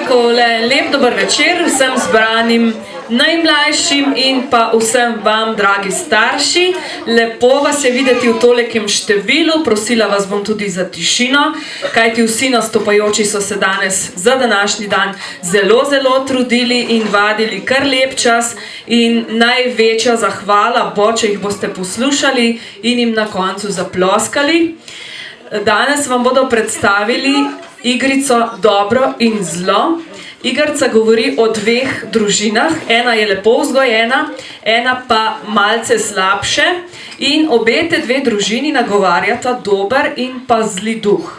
Takole, lep dober večer vsem zbranim najmlajšim in pa vsem vam, dragi starši. Lepo vas je videti v tolekem številu, prosila vas bom tudi za tišino, kajti vsi nastopajoči so se danes za današnji dan zelo trudili in vadili kar lep čas in največja zahvala bo, če jih boste poslušali in jim na koncu zaploskali. Danes vam bodo predstavili igrico Dobro in zlo. Igrica govori o dveh družinah, ena je lepo vzgojena, ena pa malce slabše in obe te dve družini nagovarjata dober in pa zli duh.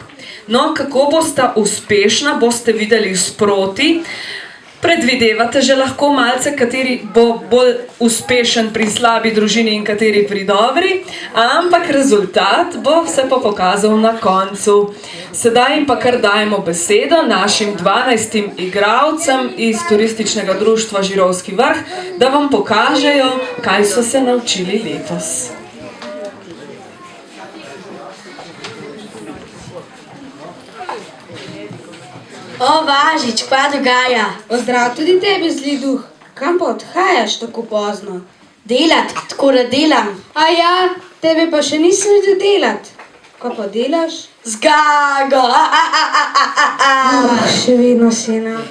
No, kako bosta uspešna, boste videli sproti. Predvidevate že lahko malce, kateri bo bolj uspešen pri slabi družini in kateri pri dobri, ampak rezultat bo se pa pokazal na koncu. Sedaj jim pa kar dajemo besedo našim 12 igralcem iz Turističnega društva Žirovski vrh, da vam pokažejo, kaj so se naučili letos. O, Važič, kva dogaja? Pozdrav tudi tebi, zli duh. Kam pa odhajaš tako pozno? Delat, tako da delam. A ja, tebe pa še nisem videl delat. Ko pa delaš? Zgago! Še vedno si enak.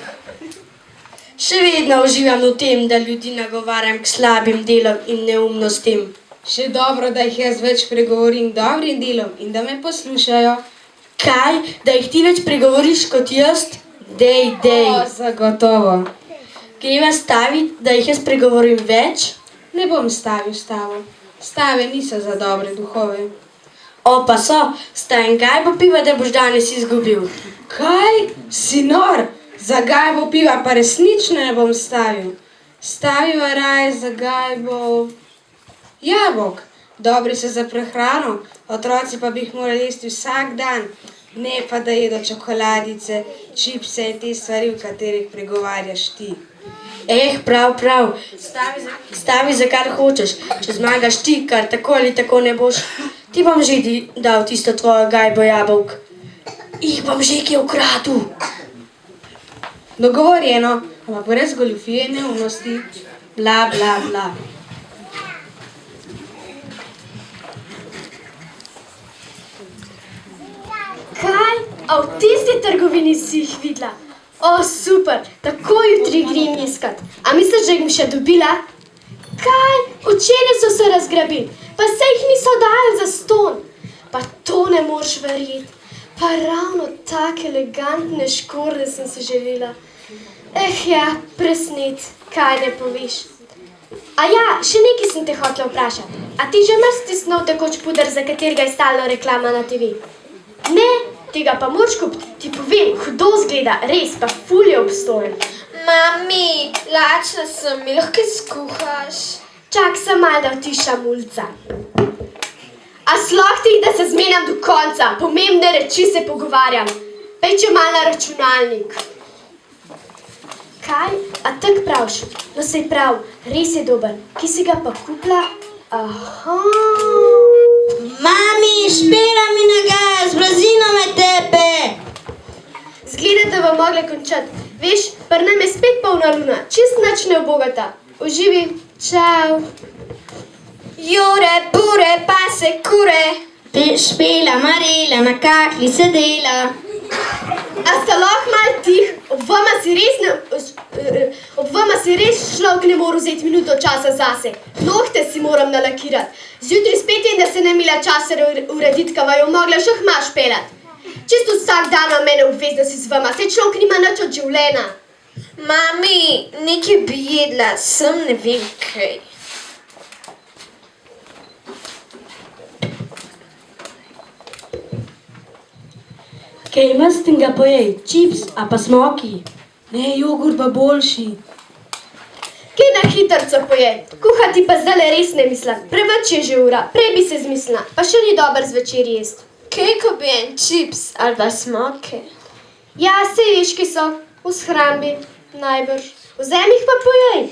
Še vedno uživam v tem, da ljudi nagovarjam k slabim delom in neumnostim. Še dobro, da jih jaz več pregovorim dobrim delom in da me poslušajo. Kaj? Da jih ti več pregovoriš kot jaz? Dej. O, zagotovo. Greva staviti, da jih jaz pregovorim več? Ne bom stavil stavo. Stave niso za dobre duhove. O, pa so. Staj in gajbo piva, da boš danes izgubil. Kaj? Si nor? Za gajbo piva pa resnično ne bom stavil. Stavil raje za gajbo jabolk. Dobri so za prehrano, otroci pa bi jih morali jesti vsak dan. Ne pa da jedo čokoladice, čipse in te stvari, v katerih pregovarjaš ti. Prav. Stavi za kar hočeš. Če zmagaš ti, kar tako ali tako ne boš, ti bom že dal tisto tvojo gajbo jabolk. Jih bom že kje ukradel. Dogovorjeno, ampak brez goljufije in neumnosti. Bla. Kaj? A v tisti trgovini si jih videla? O, super, tako jutri grem iskat. A misliš, da jih bom še dobila? Kaj? Včeraj so se razgrabili, pa se jih niso dali za ston. Pa to ne moreš verjeti. Pa ravno tak elegantne škorne sem si želela. Ja, presnet, kaj ne poveš. A ja, še nekaj sem te hotela vprašati. A ti že imaš stisnov tekoč puder, za katerega je stalno reklama na TV? Ne, tega pa moraš kupiti, ti povem, hudo zgleda, res, pa ful je obstojen. Mami, lačna sem, mi lahko skuhaš? Čak sem malo, da utišam ulica. A sloh ti, da se zmenjam do konca, pomembne reči se pogovarjam. Pejče malo na računalnik. Kaj? A tak pravš? No sej prav, res je dober. Ki si ga pa kupila? Aha. Mami, špela mi nagaja, z blazino me tepe. Zgleda, da bomo mogli končati. Veš, pri nam je spet polna luna, čist nič ne obogata. Uživi, čau. Jure, bure, pase, kure. Špela, Marela, na kakli sedela. A sta lahko malo tih? Ob vama si res človek ne more vzeti minuto časa zase. Nohte si moram nalakirati. Zjutraj spet in da se ne imela časa urediti, ka vaju mogla še hmaš pelat. Čisto vsak dan na mene obveznosti z vama, saj človek nima nič od življenja. Mami, nekaj bi jedla, sem ne vem kaj. Kaj mastnega pojej, čips, a pa smoki? Ne, jogurt pa boljši. Kaj na hitrco pojej? Kuhati pa zdaj res ne mislim. Preveč je že ura, prej bi se zmislila, pa še ni dober zvečer jest. Kaj ko bi en čips ali pa smoke? Ja, sej veš, ki so, v shrambi, najbrž. Vzemi jih pa pojej.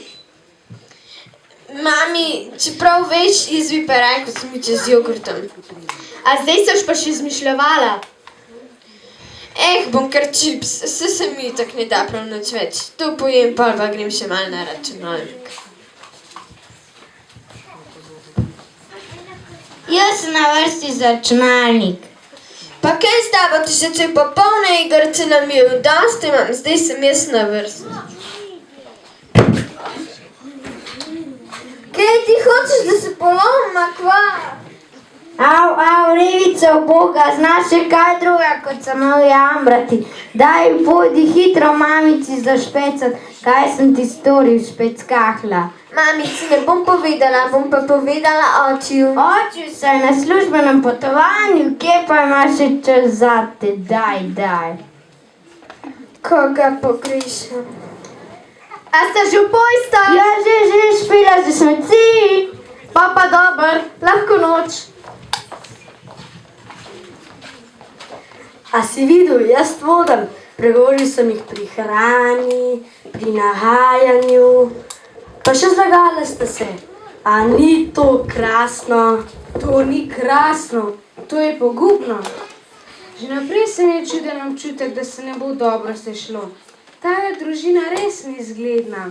Mami, čeprav veš, jaz bi pa raj kot smiče z jogurtom. A zdaj soš pa še izmišljevala? Bom kar čips, se mi tak ne da prav nič več. To pojem, pa grem še mal na računalnik. Jaz sem na vrsti za računalnik. Pa kaj s tabo, ti še če popolne igrice nam je dosti imam, zdaj sem jaz na vrsti. Kaj ti hočeš, da se poloma, kva? Au, revica, Boga, znaš še kaj druga, kot se malo jamrati. Daj, pojdi hitro mamici zašpecat, kaj sem ti storil, špeckahla. Mamici ne bom povedala, bom pa povedala očiju. Očil se je na službenem potovanju, kje pa imaš še čas zate, daj. Koga pogrešam? A ste že v pojsta? Ja, že, špila že smeci. Pa dober, lahko noč. A si videl, jaz vodim. Pregovoril sem jih pri hrani, pri nahajanju. Pa še zlagala ste se. A ni to krasno? To ni krasno, to je pogubno. Že naprej se ne čuden občutek, da se ne bo dobro se šlo. Ta družina res ni zgledna.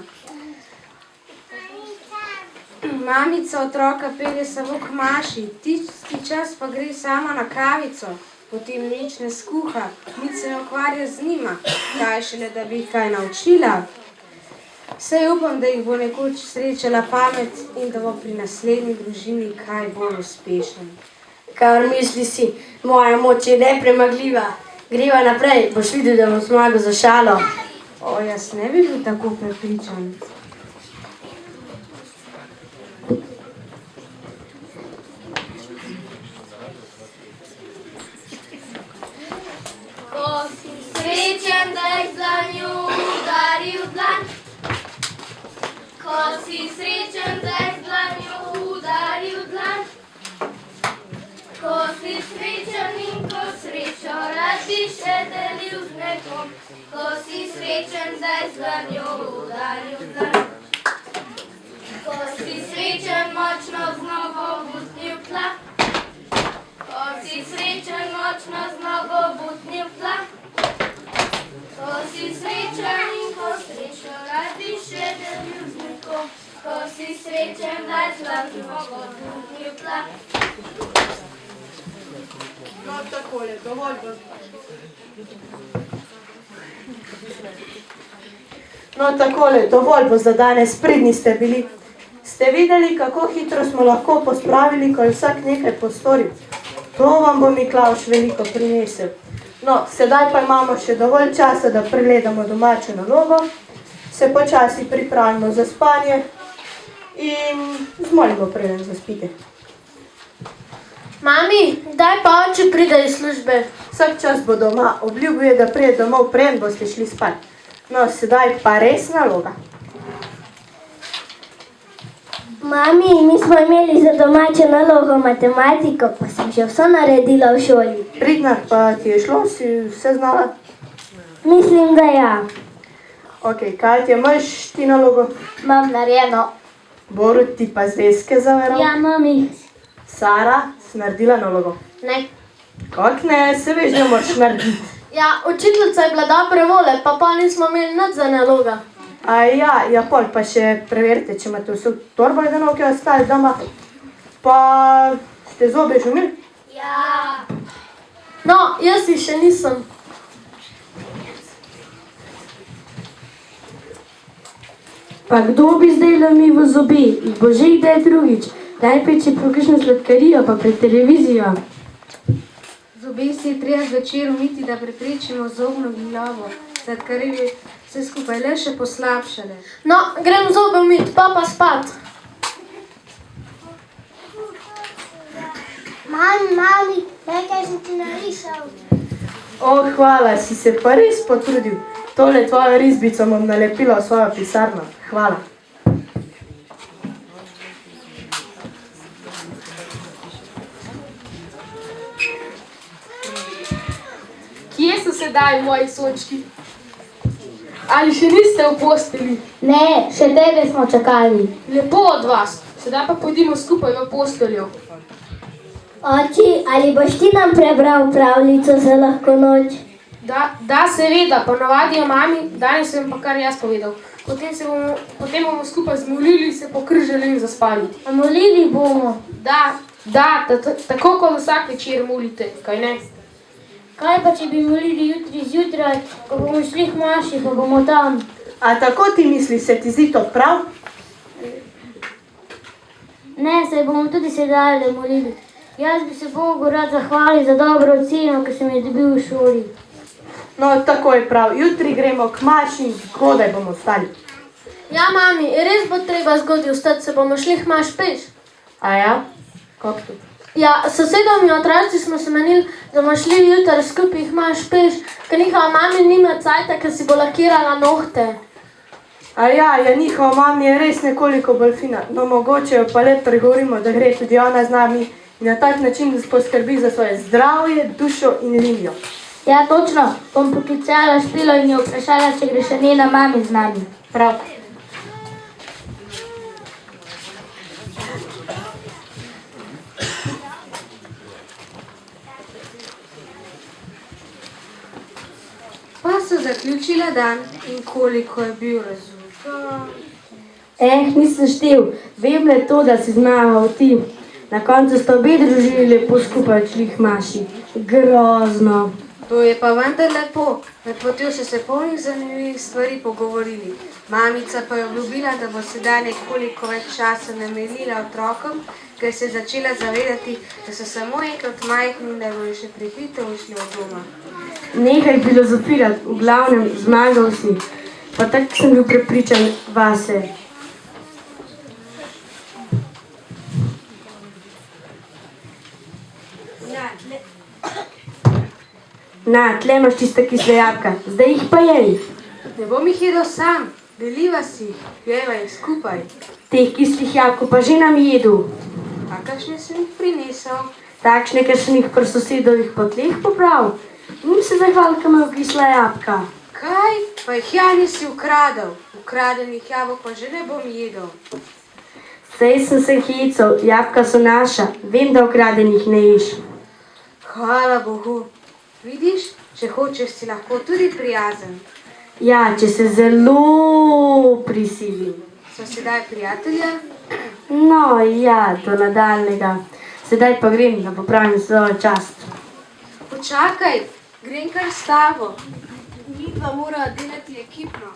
Mamica otroka pelje samo k maši, tisti čas pa gre sama na kavico. Potem nič ne skuha, nič se ne ukvarja z njima, kaj šele, da bi jih kaj naučila. Saj upam, da jih bo nekoč srečala pamet in da bo pri naslednji družini kaj bolj uspešen. Kar misli si, moja moč je nepremagljiva. Greva naprej, boš videl, da bom zmagal za šalo. O, jaz ne bi bil tako prepričan. Ko si srečen, da je dlanju udaril dlan. Ko si srečen, da je dlanju udaril dlan. Ko si srečen in ko srečo rad bi še delil z nekom. Ko si srečen, da je dlanju udaril dlan. Ko si srečen, močno z nogo butnil tla. Ko si srečen, močno z nogo butnil tla. Ko si srečen in ko srečo rad bi še delil z nekom. Ko si srečen, da je z nogo butnil tla. No takole, dovolj bo. No takole, dovolj bo za danes, pridni ste bili. Ste videli, kako hitro smo lahko pospravili, ko je vsak nekaj postoril? To vam bo Miklavž veliko prinesel. No, sedaj pa imamo še dovolj časa, da pregledamo domačo nalogo, se počasi pripravimo za spanje in zmolimo, preden zaspite. Mami, kdaj pa oče pride iz službe? Vsak čas bo doma, obljubil je, da pride domov, preden boste šli spat. No, sedaj pa res naloga. Mami, mi smo imeli za domačo nalogo matematiko, pa sem že vse naredila v šoli. Pridna, pa ti je šlo, si vse znala? Mislim, da ja. Ok, kaj ti imaš ti nalogo? Imam narejeno. Borut ti pa zvezke zaveral? Ja, mami. Sara, si naredila nalogo? Ne. Kak ne, se veš, da moraš narediti. Ja, učiteljica je bila dobre vole, pa nismo imeli nič za naloga. Ja, pol pa še preverite, če imate vse torbo ledenovke ostali doma. Pa ste zobe že umili? Ja. No, jaz jih še nisem. Pa kdo bi zdaj lomil zobe? Jih bo že kdaj drugič. Najprej, če kakšno sladkarijo, pa pred televizijo. Zobe si je treba zvečer umiti, da preprečimo zobno glavo. Sladkarije bi vse skupaj le še poslabšale. No, grem zobe umit, pa spat. Mami, nekaj sem ti narisal. O, hvala, si se pa res potrudil. Tole tvojo risbico bom nalepila v svojo pisarno. Hvala. Kje so sedaj moji sončki? Ali še niste v posteli? Ne, še tebe smo čakali. Lepo od vas, sedaj pa pojdimo skupaj v posteljo. Oči, ali boš ti nam prebral pravljico za lahko noč? Da, seveda, ponavadi jo mami, danes sem pa kar jaz povedal. Potem bomo skupaj zmolili, se pokržali in zaspali. A molili bomo. Da, tako kot vsak večer molite, kaj ne? Kaj pa, če bi molili jutri zjutraj, ko bomo šli k maši, pa bomo tam? A tako ti misliš, se ti zdi to prav? Ne, se bomo tudi sedaj molili. Jaz bi se Bogu rad zahvalil za dobro oceno, ki sem jo dobil v šoli. No, tako je prav. Jutri gremo k maši in zgodaj bomo stali. Ja, mami, res bo treba zgodaj vstati, se bomo šli k maš peš. A ja? Kako to? Ja, s sosedom in otroci smo se menili, da bomo šli jutri skupaj k maš peš, ker njihova mami nima cajta, ker si bo lakirala nohte. A ja, njihova mami je res nekoliko bolj fina, no mogoče jo pa le pregovorimo, da gre tudi ona z nami in na tak način poskrbi za svoje zdravje, dušo in linijo. Ja, točno. Bom poklicala Špilo in jo vprašala, če gre še njena mami z nami. Prav. Pa so zaključila dan in koliko je bil rezultat. Nisem štel. Vem le to, da si zmagal ti. Na koncu sta obe družini lepo skupaj odšli k maši. Grozno. To je pa vendar lepo. Med potjo so se polnih zanimivih stvari pogovorili. Mamica pa je obljubila, da bo sedaj nekoliko več časa namenila otrokom, ker se je začela zavedati, da so samo enkrat majhni in da bojo še pripito ušli od doma. Nehaj filozofirati, v glavnem zmagal si. Pa tako sem bil prepričan vase. Na, tle imaš tista kisla jabolka. Zdaj jih pa jej. Ne bom jih jedel sam, deliva si jih, jeva jih skupaj. Teh kislih jabolkov pa že nam jedu. A kakšne sem jih prinesel? Takšne, ker sem jih pri sosedovih po tleh pobral. Njim se zahval, ker imajo kisla jabolka. Kaj? Pa jih ja nisi ukradel. Ukradenih jabolk pa že ne bom jedel. Sej sem se hecal, jabolka so naša. Vem, da ukradenih ne ješ. Hvala Bogu. Vidiš, če hočeš, si lahko tudi prijazen. Ja, če se zelo prisilim. So sedaj prijatelja? No, ja, do nadaljnega. Sedaj pa grem, da popravim svojo čast. Počakaj, grem kar s tabo. Midva mora delati ekipno.